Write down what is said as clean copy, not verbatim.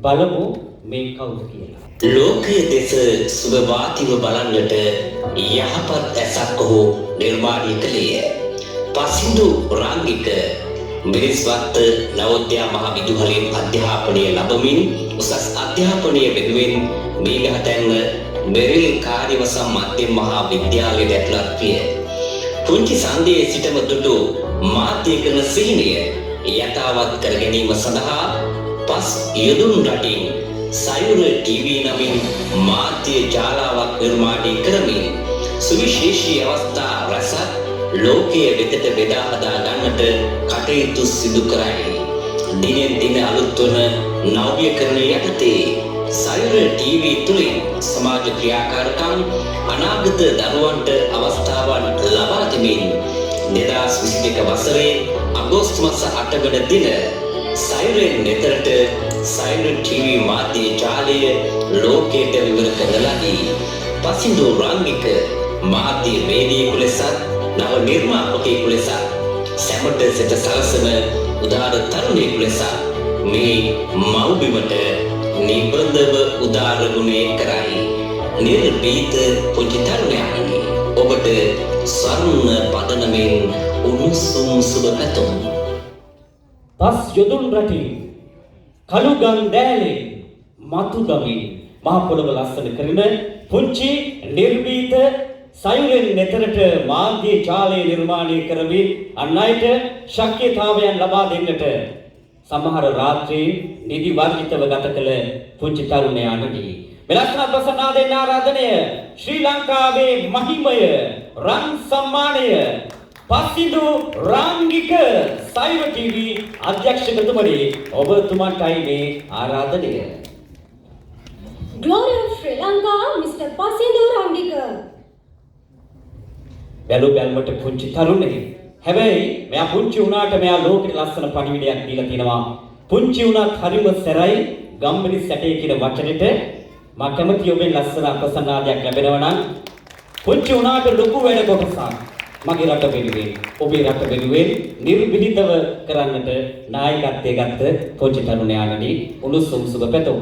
බලමු මේ කවුද කියලා. ලෝකයේ දෙස සුබවාතිව බලන්නට යහපත් ඇසක් ඔහු නිර්මාණය කළේය. පසින්දු රාංගික මිරිස්වත්ත නවෝදයා මහ විදුහලෙන් අධ්‍යාපනය ලැබමින් උසස් අධ්‍යාපනය වෙනුවෙන් මීගහතැන්න මෙරිල් කාර්යවසම් මධ්‍යම මහා විද්‍යාලයට ඇතුළත් විය. පුංචි සංදයේ සිටම දුටු මාධ්‍ය කරන සිහිනය යථාවත් කර ගැනීම සඳහා පස් යොදුන් රටින් සයුර ටීවී නමින් මාධ්‍ය ජාලාවක් නිර්මාණය කරමින් සුවිශේෂී අවස්ථා රසක් ලෝකයේ වෙතට බෙදා හදා ගන්නට කටයුතු සිදු කරයි. දිනෙන් දින අලුත් වන නව්‍යකරණ යටතේ සයුර ටීවී තුලින් සමාජ ක්‍රියාකාරකම් අනාගත දරුවන්ට අවස්ථාවන් ලබා දෙමින් 2022 වසරේ අගෝස්තු මාස 8 වන දින සයුරෙන් නෙතරට සයුර ටීවී මාධ්‍ය ජාලය ලෝකයට විවර කරන ලදී. පසින්දු රාංගික මාධ්‍ය වේදිකයෙකු ලෙසත් නව නිර්මාපකයෙකු ලෙසත් සැමට සිට සලසන උදාර තරුණයෙකු ලෙසත් මේ මව්බිමට නිබඳව උදාර ගුණය කරයි. නිර්භීත පුංචි තරුණයාණනි, ඔබට ස්වර්ණ පදනමෙන් උණුසුම් සුබ පැතුම්. පස් යොදුන් රටින් කළුගම් දෑලේ මතුගමින් මහ පොළොව ලස්සන කරන පුංචි නිර්භීත සයුරෙන් නෙතරට මාධ්‍ය ජාලය නිර්මාණය කරමින් අන් අයට ශක්්‍යතාවයන් ලබා දෙන්නට සමහර රාත්‍රී නිදි වර්ජිතව ගත කළ පුංචි තරුණයාණනි, මෙලස්සන ප්‍රසන්නාදෙන් ආරාධනය ශ්‍රී ලංකාවේ මහිමය රන් සම්මානය පසින්දු රාංගික සයුර ටීවී අධ්‍යක්ෂකතුමනි, ඔබතුමන්ටයි මේ ආරාධනය. Glory of Sri Lanka, Mr. Pasindu Rangika. බැලු බැලමට පුංචි තරුණෙක්. හැබැයි මෙයා පුංචි වුණාට මෙයා ලෝකෙට ලස්සන පණිවිඩයක් දීලා තිනවා. පුංචි වුණත් හරිම සැරයි ගම්බිරි සැටේ කියන වචනෙට මම කැමති ඔබෙන් ලස්සන අපසන්නාදයක් ලැබෙනවා නම් පුංචි වුණාට ලොකු වැඩ කොටසක් මගේ රට වෙනුවෙන් ඔබේ රට වෙනුවෙන් නිර්විහිතව කරන්නට නායකත්වයේ ගත්ත පුංචි තරුණයාණනි, උණුසුම් සුබ පැතුම්.